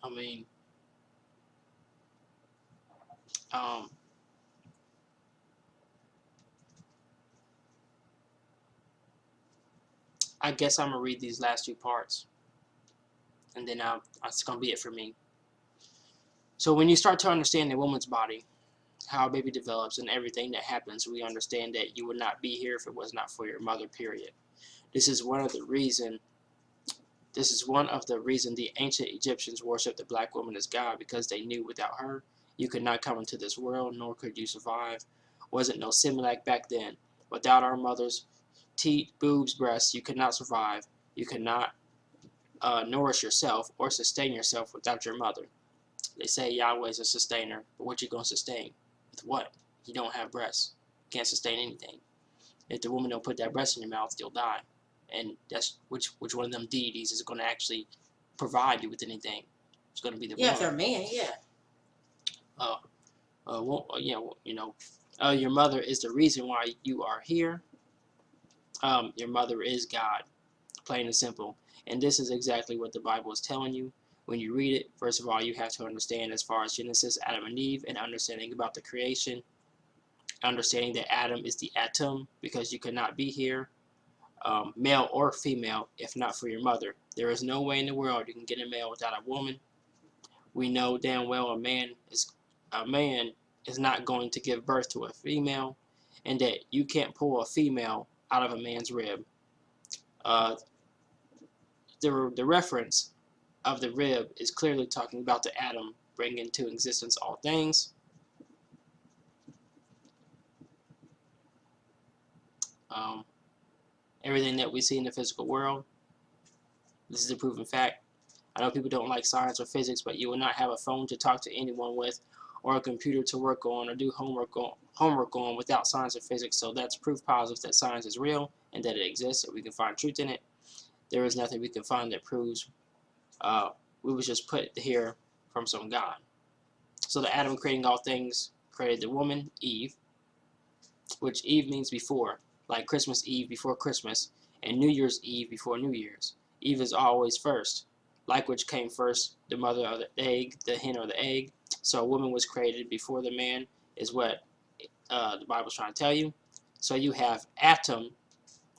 I mean, um, I guess I'm gonna read these last two parts, and then that's gonna be it for me. So when you start to understand the woman's body, how a baby develops, and everything that happens, we understand that you would not be here if it was not for your mother. Period. This is one of the reason. This is one of the reason the ancient Egyptians worshipped the black woman as God, because they knew without her you could not come into this world, nor could you survive. Wasn't no Similac back then. Without our mothers, teat, boobs, breasts, you could not survive. You could not nourish yourself or sustain yourself without your mother. They say Yahweh is a sustainer, but what you gonna sustain? With what? You don't have breasts. You can't sustain anything. If the woman don't put that breast in your mouth, you'll die. And that's which one of them deities is gonna actually provide you with anything? It's gonna be the Yeah, woman. if they're men, yeah. Well, yeah, you know, your mother is the reason why you are here. Your mother is God, plain and simple. And this is exactly what the Bible is telling you. When you read it, first of all, you have to understand as far as Genesis, Adam and Eve, and understanding about the creation, understanding that Adam is the atom, because you could not be here, male or female, if not for your mother. There is no way in the world you can get a male without a woman. We know damn well a man is not going to give birth to a female, and that you can't pull a female out of a man's rib. Uh, the reference of the rib is clearly talking about the atom bringing into existence all things. Um, Everything that we see in the physical world, this is a proven fact. I know people don't like science or physics, but you will not have a phone to talk to anyone with, or a computer to work on, or do homework on without science or physics. So that's proof positive that science is real and that it exists, and we can find truth in it. There is nothing we can find that proves we was just put here from some God. So the Adam creating all things created the woman, Eve, which Eve means before, like Christmas Eve before Christmas, and New Year's Eve before New Year's. Eve is always first, like which came first, the mother of the egg, the hen or the egg. So a woman was created before the man, is what the Bible's trying to tell you. So you have Adam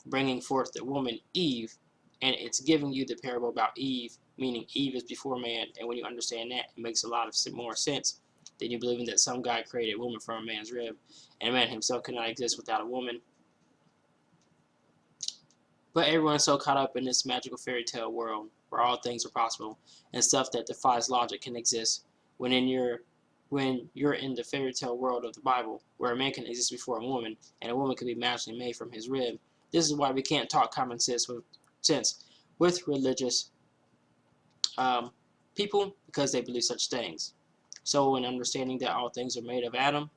bringing forth the woman Eve, and it's giving you the parable about Eve, meaning Eve is before man. And when you understand that, it makes a lot of more sense than you believing that some guy created a woman from a man's rib, and man himself cannot exist without a woman. But everyone's so caught up in this magical fairy tale world where all things are possible, and stuff that defies logic can exist, when you're in the fairy tale world of the Bible, where a man can exist before a woman, and a woman can be magically made from his rib. This is why we can't talk common sense with religious people, because they believe such things. So in understanding that all things are made of Adam,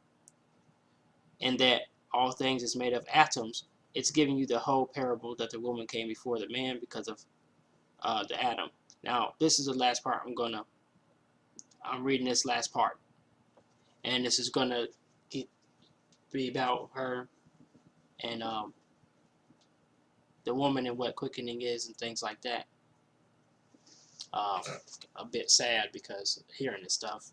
and that all things is made of atoms, it's giving you the whole parable that the woman came before the man because of the Adam. Now, this is the last part. I'm reading this last part, and this is gonna be about her and the woman and what quickening is and things like that. A bit sad because hearing this stuff.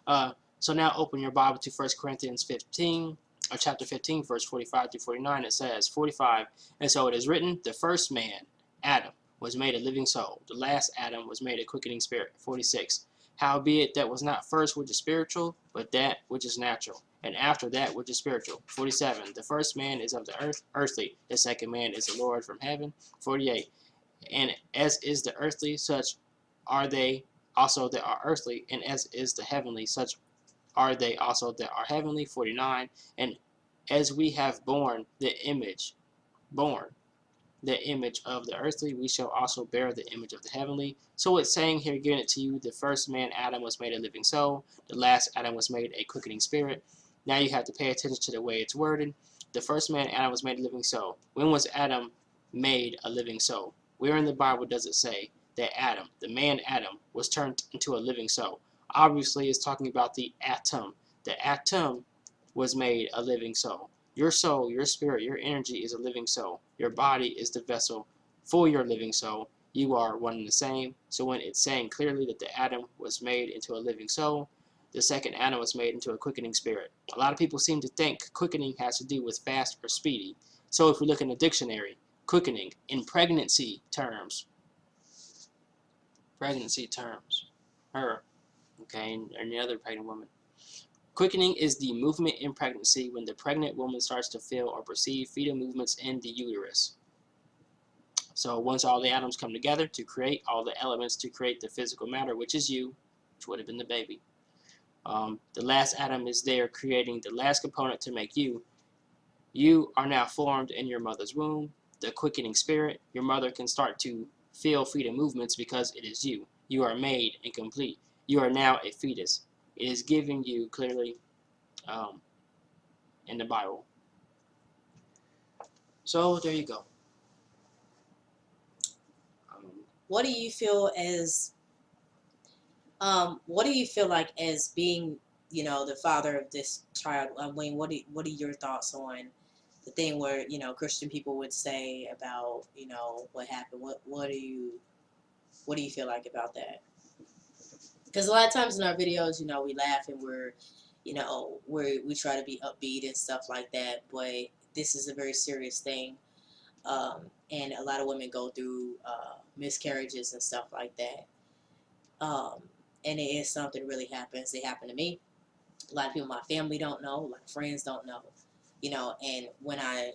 But, so now open your Bible to 1 Corinthians 15, or chapter 15, verse 45 through 49. It says, 45, and so it is written, the first man, Adam, was made a living soul. The last Adam was made a quickening spirit. 46, howbeit that was not first which is spiritual, but that which is natural, and after that which is spiritual. 47, the first man is of the earth, earthly. The second man is the Lord from heaven. 48, and as is the earthly, such are they also that are earthly, and as is the heavenly, such are they also that are heavenly. 49, and as we have borne the image of the earthly, we shall also bear the image of the heavenly. So it's saying here, giving it to you, the first man, Adam, was made a living soul. The last Adam was made a quickening spirit. Now you have to pay attention to the way it's worded. The first man, Adam, was made a living soul. When was Adam made a living soul? Where in the Bible does it say that Adam, the man Adam, was turned into a living soul? Obviously, it's talking about the atom. The atom was made a living soul. Your soul, your spirit, your energy is a living soul. Your body is the vessel for your living soul. You are one and the same. So when it's saying clearly that the Adam was made into a living soul, the second Adam was made into a quickening spirit. A lot of people seem to think quickening has to do with fast or speedy. So if we look in the dictionary, quickening in pregnancy terms, her, okay, and any other pregnant woman. Quickening is the movement in pregnancy when the pregnant woman starts to feel or perceive fetal movements in the uterus. So once all the atoms come together to create all the elements to create the physical matter, which is you, which would have been the baby, the last atom is there creating the last component to make you. You are now formed in your mother's womb, the quickening spirit. Your mother can start to feel fetal movements because it is you. You are made and complete. You are now a fetus. It is giving you clearly in the Bible. So there you go. What do you feel as what do you feel like as being, you know, the father of this child? I mean, what are your thoughts on the thing where, you know, Christian people would say about, you know, what happened? What do you feel like about that? Because a lot of times in our videos, you know, we laugh and we're, you know, we try to be upbeat and stuff like that, but this is a very serious thing. And a lot of women go through miscarriages and stuff like that. And it is something really happens. It happened to me. A lot of people in my family don't know. A lot of friends don't know. You know, and when I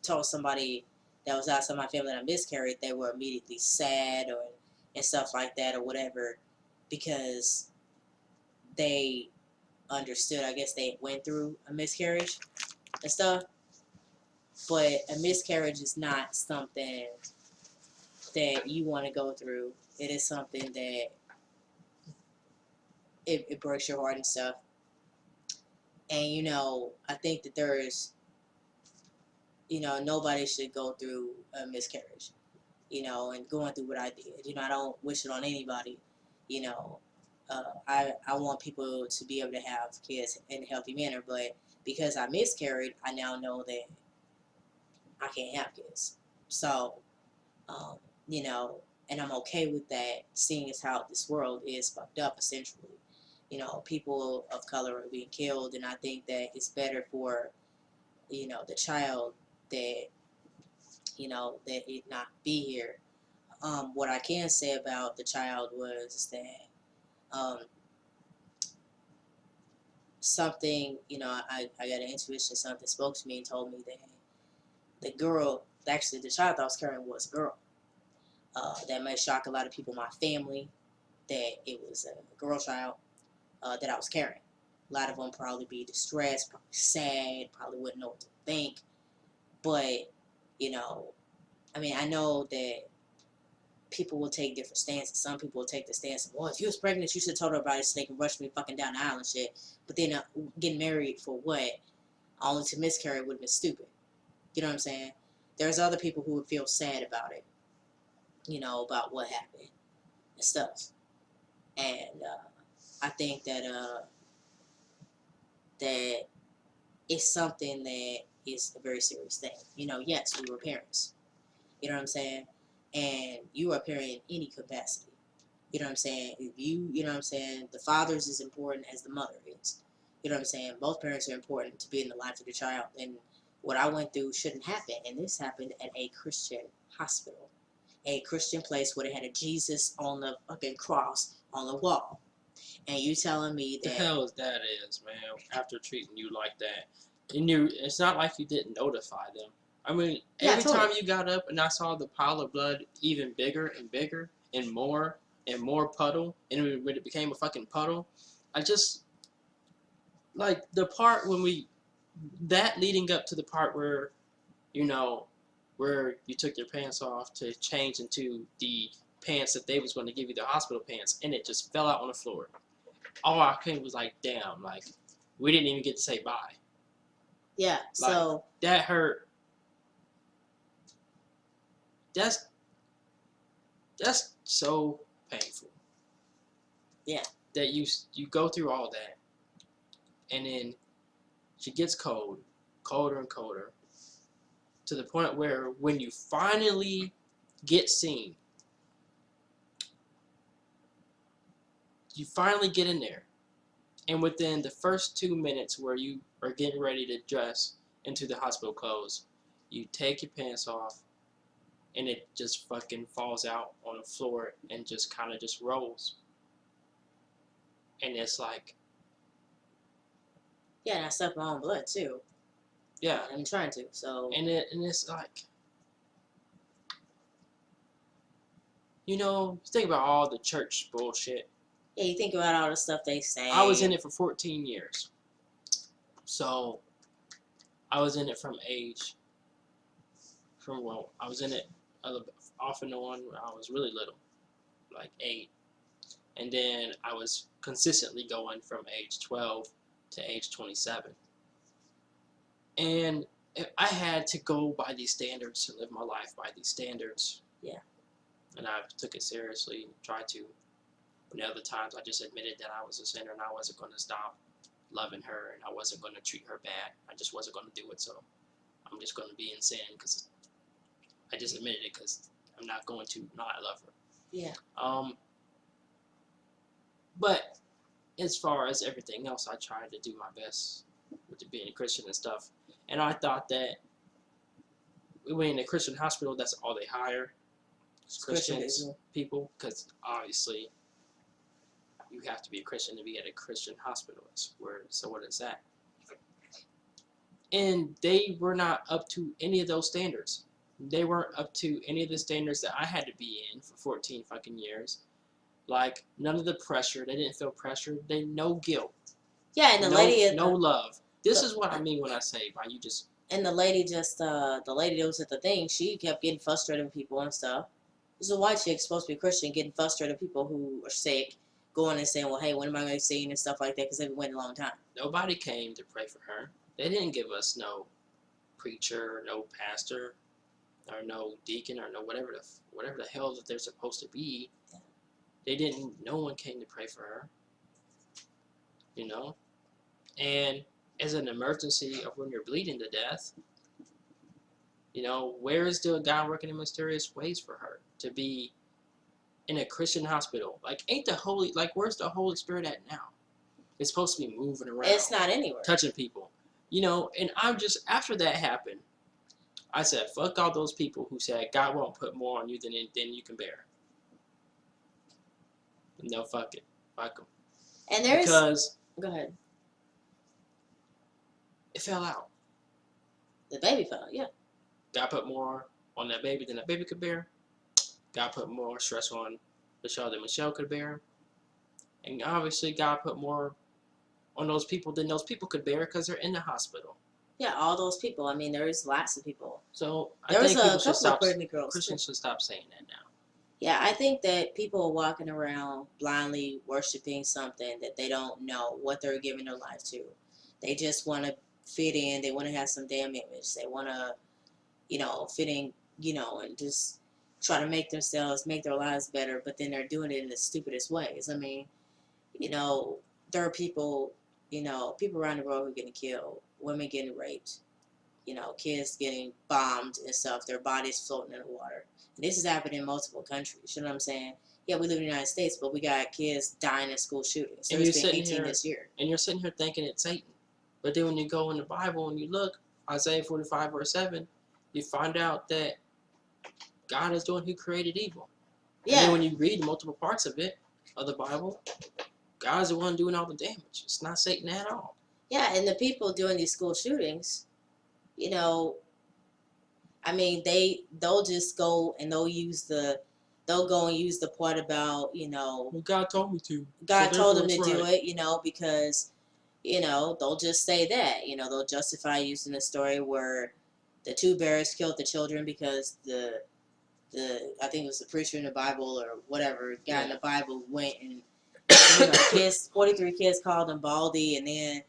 told somebody that was outside my family that I miscarried, they were immediately sad or and stuff like that or whatever, because they understood. I guess they went through a miscarriage and stuff. But a miscarriage is not something that you want to go through. It is something that it breaks your heart and stuff. And, you know, I think that there's, you know, nobody should go through a miscarriage, you know, and going through what I did. You know, I don't wish it on anybody, you know. I want people to be able to have kids in a healthy manner, but because I miscarried, I now know that I can't have kids. So, um, you know, and I'm okay with that, seeing as how this world is fucked up, essentially. You know, people of color are being killed, and I think that it's better for, you know, the child that, you know, that it not be here. What I can say about the child was that something, you know, I got an intuition, something spoke to me and told me that the girl, actually the child I was carrying was a girl. That may shock a lot of people in my family, that it was a girl child that I was carrying. A lot of them probably be distressed, probably sad, probably wouldn't know what to think. But, you know, I mean, I know that people will take different stances. Some people will take the stance of, well, if you was pregnant, you should have told her about it so they can rush me fucking down the aisle and shit. But then getting married for what? Only to miscarry would have been stupid. You know what I'm saying? There's other people who would feel sad about it, you know, about what happened and stuff. And I think that that it's something that is a very serious thing. You know, yes, we were parents. You know what I'm saying? And you are a parent in any capacity. You know what I'm saying? If you know what I'm saying, the father's as important as the mother is. You know what I'm saying? Both parents are important to be in the life of the child. And what I went through shouldn't happen. And this happened at a Christian hospital, a Christian place where they had a Jesus on the fucking cross on the wall. And you telling me that... The hell is that man, after treating you like that. And it's not like you didn't notify them. I mean, Yeah, every totally. time you got up and I saw the pile of blood even bigger and bigger and more puddle, and when it became a fucking puddle, I just, like, the part when that leading up to the part where, you know, where you took your pants off to change into the pants that they was going to give you, the hospital pants, and it just fell out on the floor. All I came was like, damn, like, we didn't even get to say bye. Yeah, Like, so... that hurt. That's so painful. Yeah. That you go through all that, and then she gets colder and colder, to the point where when you finally get seen, You finally get in there, and within the first 2 minutes where you are getting ready to dress into the hospital clothes, you take your pants off, and it just fucking falls out on the floor and just kind of just rolls. And it's like, Yeah, and I suck my own blood too. yeah, I'm trying to. So and it's like, think about all the church bullshit. yeah, you think about all the stuff they say. I was in it for 14 years. So I was in it I was in it off and on when I was really little, like 8. And then I was consistently going from age 12 to age 27. And I had to go by these standards to live my life by these standards. Yeah. And I took it seriously, tried to. But the other times I just admitted that I was a sinner and I wasn't going to stop loving her and I wasn't going to treat her bad. I just wasn't going to do it. So I'm just going to be in sin because I just admitted it because I'm not going to not love her. Yeah. But as far as everything else, I tried to do my best with being a Christian and stuff. And I thought that when in a Christian hospital, that's all they hire. Christians, people, because obviously you have to be a Christian to be at a Christian hospital. So what is that? And they were not up to any of those standards. They weren't up to any of the standards that I had to be in for 14 fucking years. Like, none of the pressure. They didn't feel pressure. They no guilt. Yeah, and the lady... No love. This is what I mean when I say, why you just... And the lady the lady that was at the thing, she kept getting frustrated with people and stuff. There's a white chick supposed to be Christian getting frustrated with people who are sick, going and saying, well, hey, when am I going to see you and stuff like that, because they've been waiting a long time. Nobody came to pray for her. They didn't give us no preacher, no pastor, or no deacon, or no whatever the hell that they're supposed to be. No one came to pray for her. And as an emergency of when you're bleeding to death, where is the God working in mysterious ways for her to be in a Christian hospital? Like, where's the Holy Spirit at now? It's supposed to be moving around. It's not anywhere. Touching people. And I'm just, after that happened, I said, fuck all those people who said God won't put more on you than you can bear. No, fuck it. Fuck them. And there's... Because... Go ahead. It fell out. The baby fell out, yeah. God put more on that baby than that baby could bear. God put more stress on Michelle than Michelle could bear. And obviously God put more on those people than those people could bear because they're in the hospital. Yeah, all those people. I mean, there's lots of people. So I think Christians should stop saying that now. Yeah, I think that people are walking around blindly worshiping something that they don't know what they're giving their life to. They just want to fit in. They want to have some damn image. They want to, fit in, and just try to make their lives better, but then they're doing it in the stupidest ways. I mean, there are people, people around the world who are getting killed, women getting raped, kids getting bombed and stuff, their bodies floating in the water. And this is happening in multiple countries, you know what I'm saying? Yeah, we live in the United States, but we got kids dying in school shootings. There's been 18 this year. And you're sitting here thinking it's Satan. But then when you go in the Bible and you look, Isaiah 45 verse 7, you find out that God is the one who created evil. Yeah. And then when you read multiple parts of the Bible, God's the one doing all the damage. It's not Satan at all. Yeah, and the people doing these school shootings, I mean, they'll just go and they'll go and use the part about, well, God told me to. God told them to do it, because, they'll just say that, they'll justify using the story where the 2 bears killed the children because I think it was the preacher in the Bible or whatever guy in the Bible went and, 43 kids called him Baldy, and then,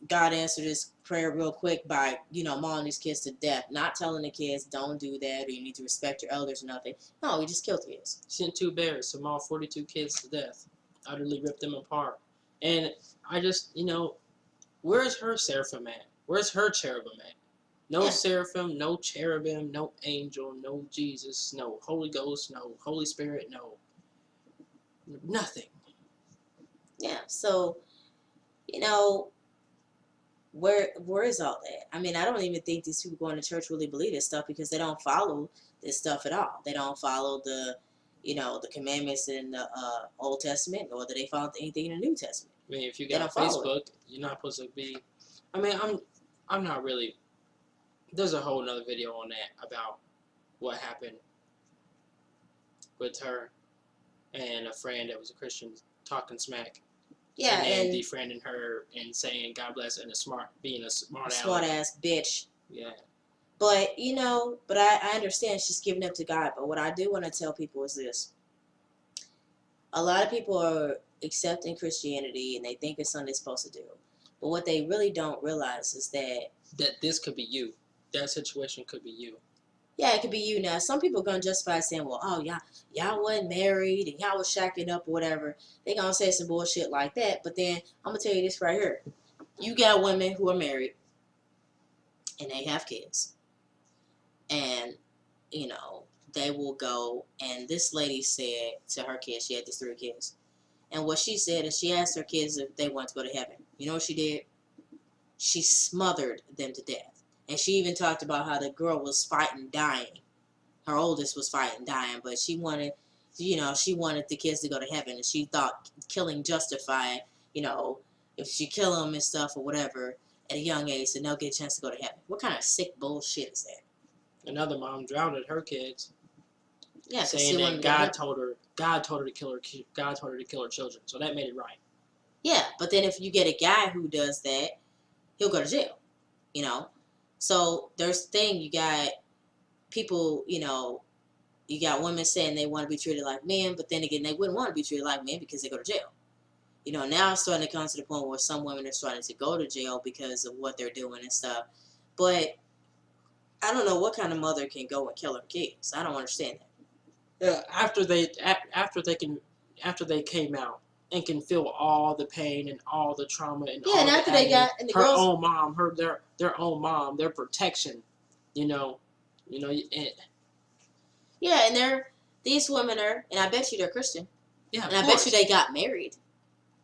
God answered his prayer real quick by, mauling these kids to death, not telling the kids don't do that or you need to respect your elders or nothing. No, he just killed kids. Sent 2 bears to maul 42 kids to death, utterly ripped them apart. And I just, where's her seraphim at? Where's her cherubim at? No seraphim, no cherubim, no angel, no Jesus, no Holy Ghost, no Holy Spirit, no. Nothing. Yeah. So, you know, where is all that? I mean, I don't even think these people going to church really believe this stuff because they don't follow this stuff at all. They don't follow the commandments in the Old Testament, nor do they follow anything in the New Testament. I mean, if you They got don't follow Facebook, you're not supposed to be. I mean, I'm not really. There's a whole nother video on that about what happened with her and a friend that was a Christian talking smack. Yeah, and and defriending her and saying God bless and being a smart ass bitch. Yeah. But I understand she's giving up to God. But what I do want to tell people is this: a lot of people are accepting Christianity and they think it's something they're supposed to do. But what they really don't realize is that this could be you. That situation could be you. Yeah, it could be you. Now, some people are going to justify saying, well, oh, y'all wasn't married and y'all was shacking up or whatever. They going to say some bullshit like that. But then I'm going to tell you this right here. You got women who are married and they have kids. And, they will go. And this lady said to her kids, she had these 3 kids. And what she said is she asked her kids if they wanted to go to heaven. You know what she did? She smothered them to death. And she even talked about how the girl was fighting, dying. Her oldest was fighting, dying, but she wanted the kids to go to heaven, and she thought killing justified, if she kill them and stuff or whatever at a young age, then they'll get a chance to go to heaven. What kind of sick bullshit is that? Another mom drowned her kids. Yeah, saying that God told her to kill her. God told her to kill her children, so that made it right. Yeah, but then if you get a guy who does that, he'll go to jail. So there's the thing, you got people, you got women saying they want to be treated like men, but then again, they wouldn't want to be treated like men because they go to jail. Now it's starting to come to the point where some women are starting to go to jail because of what they're doing and stuff. But I don't know what kind of mother can go and kill her kids. I don't understand that. Yeah, after they came out and can feel all the pain and all the trauma and all and after they got and the her girls, own mom, their own mom, their protection, and these women are, and I bet you they're Christian. Yeah, and I bet you they got married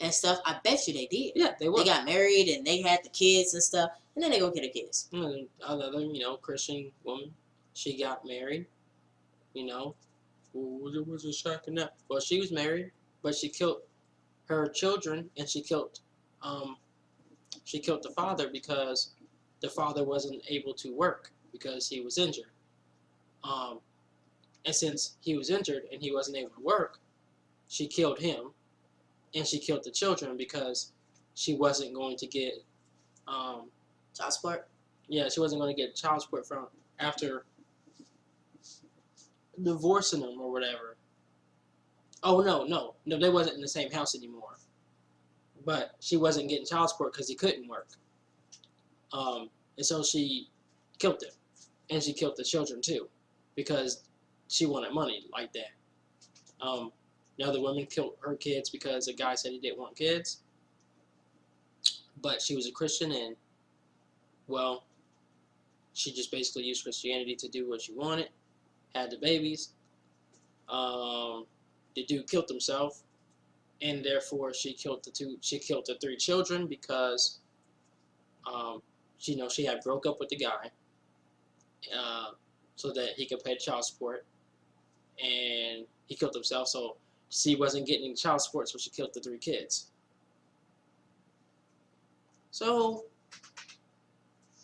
and stuff. I bet you they did. Yeah, they were. They got married and they had the kids and stuff, and then they go get the kids. And another, Christian woman, she got married. Was a shocking up. Well, she was married, but she killed her children, and she killed the father because the father wasn't able to work because he was injured. And since he was injured and he wasn't able to work, she killed him, and she killed the children because she wasn't going to get child support. Yeah, she wasn't going to get child support from after divorcing them or whatever. Oh no, they wasn't in the same house anymore. But she wasn't getting child support because he couldn't work. And so she killed him, and she killed the children too, because she wanted money like that. The other woman killed her kids because a guy said he didn't want kids, but she was a Christian, and well, she just basically used Christianity to do what she wanted. Had the babies. The dude killed himself, and therefore she killed the 3 children because she had broke up with the guy so that he could pay child support, and he killed himself, so she wasn't getting child support, so she killed the 3 kids. So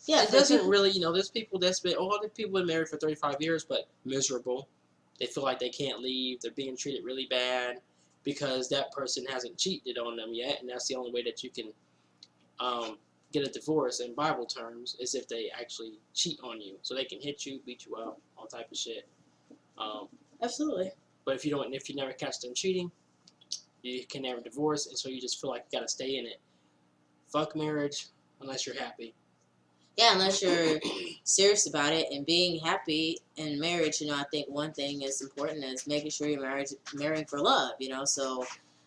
yeah, it doesn't really, there's people that's been, all the people been married for 35 years, but miserable. They feel like they can't leave. They're being treated really bad because that person hasn't cheated on them yet, and that's the only way that you can get a divorce in Bible terms is if they actually cheat on you. So they can hit you, beat you up, all type of shit. Absolutely. But if you never catch them cheating, you can never divorce, and so you just feel like you gotta stay in it. Fuck marriage unless you're happy. Yeah, unless you're serious about it and being happy in marriage, I think one thing is important is making sure you're marrying for love, So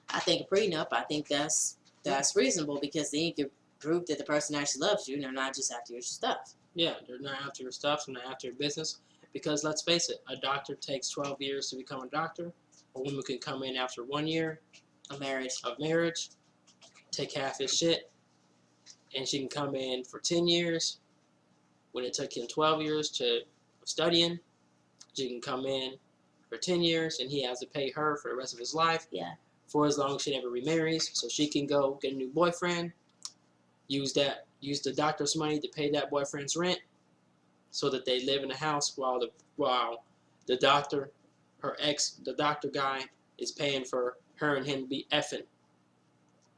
I think a prenup, I think that's reasonable because then you can prove that the person actually loves you and they're not just after your stuff. Yeah, they're not after your stuff, they're not after your business. Because let's face it, a doctor takes 12 years to become a doctor. A woman can come in after 1 year A marriage. of marriage, take half his shit, and she can come in for 10 years when it took him 12 years to studying. She can come in for 10 years and he has to pay her for the rest of his life. Yeah. For as long as she never remarries, so she can go get a new boyfriend, use the doctor's money to pay that boyfriend's rent, so that they live in the house while the doctor, the doctor guy, is paying for her and him to be effing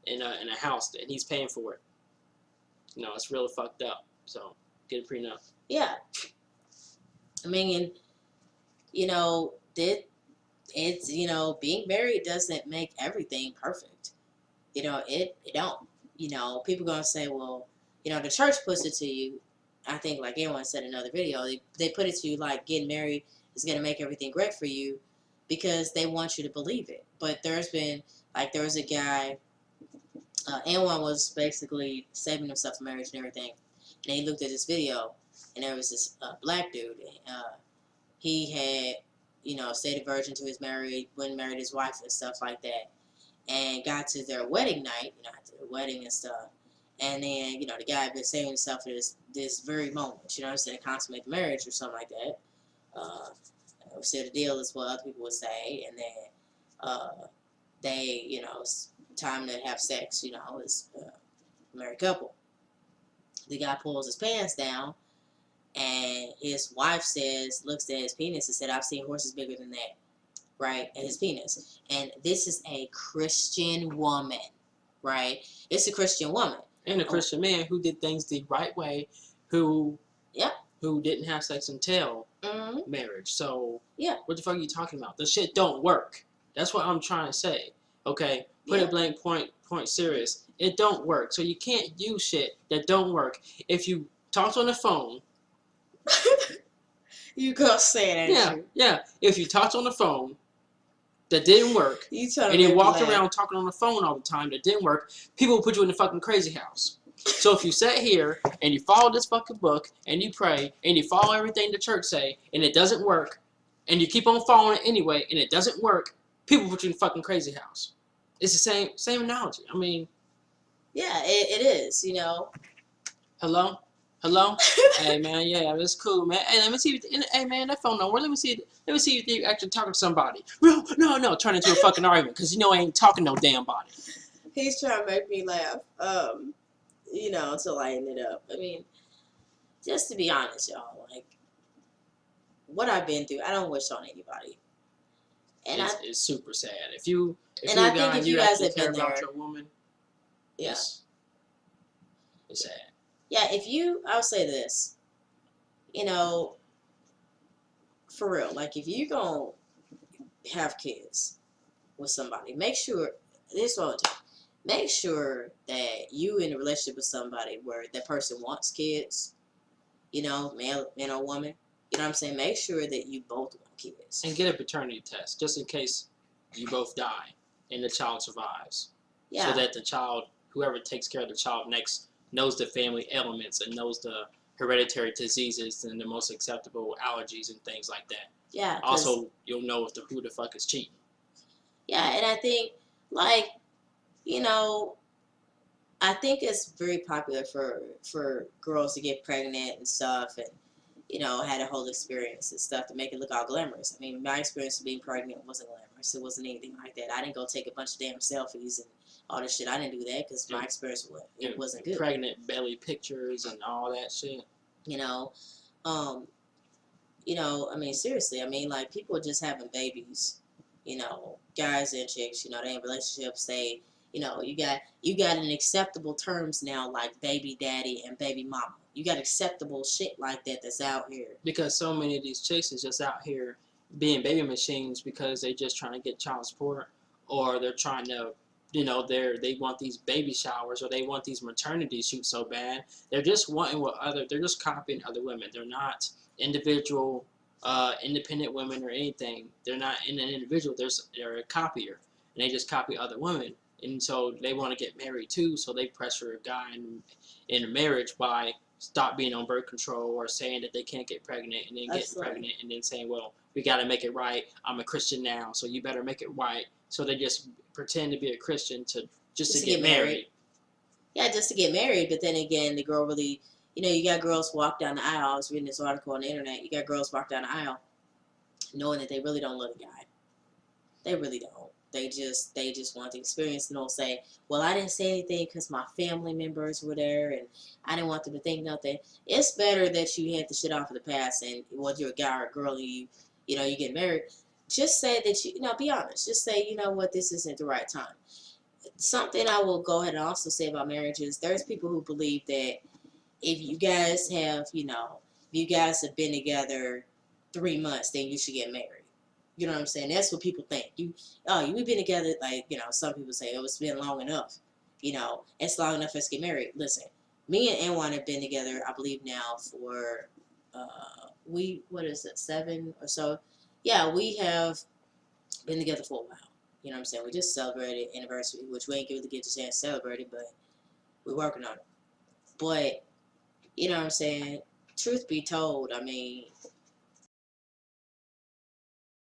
in a house, and he's paying for it. You know, it's really fucked up. So get a prenup. Yeah. I mean, you know, it's, you know, being married doesn't make everything perfect. You know, it don't. You know, people gonna say, well, you know, the church puts it to you. I think, like everyone said in another video, they put it to you like getting married is gonna make everything great for you because they want you to believe it. But there was a guy, N1 was basically saving himself from marriage and everything, and he looked at this video, and there was this black dude. He had, you know, stayed a virgin to his married, when married his wife and stuff like that, and got to their wedding night, you know, after the wedding and stuff, and then, you know, the guy had been saving himself for this very moment, you know what I'm saying, to consummate the marriage or something like that. Seal the deal is what other people would say, and then they, you know, it's time to have sex, you know, it's a married couple. The guy pulls his pants down, and his wife looks at his penis and said, I've seen horses bigger than that, right, at his penis. And this is a Christian woman, right? It's a Christian woman. And a Christian man who did things the right way, who Yep. who didn't have sex until Mm-hmm. marriage. So Yeah. what the fuck are you talking about? The shit don't work. That's what I'm trying to say. Okay? Put Yeah. it blank, point serious. It don't work. So you can't use shit that don't work. If you talked on the phone, You gonna say that? yeah. If you talked on the phone that didn't work, You trying to and you make me walked laugh. around talking on the phone all the time that didn't work, people will put you in the fucking crazy house. So if you sit here and you follow this fucking book and you pray and you follow everything the church say and it doesn't work, and you keep on following it anyway and it doesn't work, people put you in the fucking crazy house. It's the same analogy. I mean, Yeah, it is, you know. hello? Hey man, yeah, that's cool, man. Hey, let me see. Hey man, that phone number. Let me see if you actually talking to somebody. No, turn into a fucking argument because you know I ain't talking no damn body. He's trying to make me laugh. You know, to lighten it up. I mean, just to be honest, y'all, like what I've been through, I don't wish on anybody. And It's super sad. If you And I think if you guys actually have care been about there- your woman, yeah. it's sad. Yeah, I'll say this, you know, for real, like if you gonna have kids with somebody, make sure, this is what I'll do, make sure that you in a relationship with somebody where that person wants kids, you know, man or woman, you know what I'm saying, make sure that you both want kids. And get a paternity test just in case you both die and the child survives. Yeah. So that the child, whoever takes care of the child next, knows the family elements and knows the hereditary diseases and the most acceptable allergies and things like that. Yeah. Also, you'll know who the fuck is cheating. Yeah, and I think, like, you know, I think it's very popular for girls to get pregnant and stuff, and you know, had a whole experience and stuff to make it look all glamorous. I mean, my experience of being pregnant wasn't glamorous. It wasn't anything like that. I didn't go take a bunch of damn selfies and all this shit. I didn't do that because my experience wasn't good. Pregnant belly pictures and all that shit. You know, I mean, seriously, I mean, like, people just having babies, you know, guys and chicks, you know, they in relationships, they, you know, you got an acceptable terms now, like baby daddy and baby mama. You got acceptable shit like that that's out here. Because so many of these chicks is just out here being baby machines because they just trying to get child support, or they're trying to, you know, they want these baby showers, or they want these maternity shoots so bad. They're just wanting they're just copying other women. They're not individual, independent women or anything. They're not an individual. They're a copier, and they just copy other women. And so they want to get married too, so they pressure a guy in a marriage by stop being on birth control or saying that they can't get pregnant and then That's getting right. pregnant and then saying, well, we got to make it right. I'm a Christian now, so you better make it right. So they just pretend to be a Christian just to get married. Yeah, just to get married. But then again, the girl really, you got girls walk down the aisle. I was reading this article on the internet. You got girls walk down the aisle knowing that they really don't love the guy. They really don't. They just want the experience, and they'll say, well, I didn't say anything because my family members were there and I didn't want them to think nothing. It's better that you had the shit off of the past, and whether you're a guy or a girl and you get married, just say that be honest. Just say, you know what, this isn't the right time. Something I will go ahead and also say about marriage is there's people who believe that if you guys have been together 3 months, then you should get married. You know what I'm saying? That's what people think. We've been together, some people say, it's been long enough. It's long enough for us to get married. Listen, me and Anwan have been together, I believe now for, 7 or so? Yeah, we have been together for a while. You know what I'm saying? We just celebrated anniversary, which we ain't really get to say celebrate it, but we're working on it. But, you know what I'm saying? Truth be told, I mean,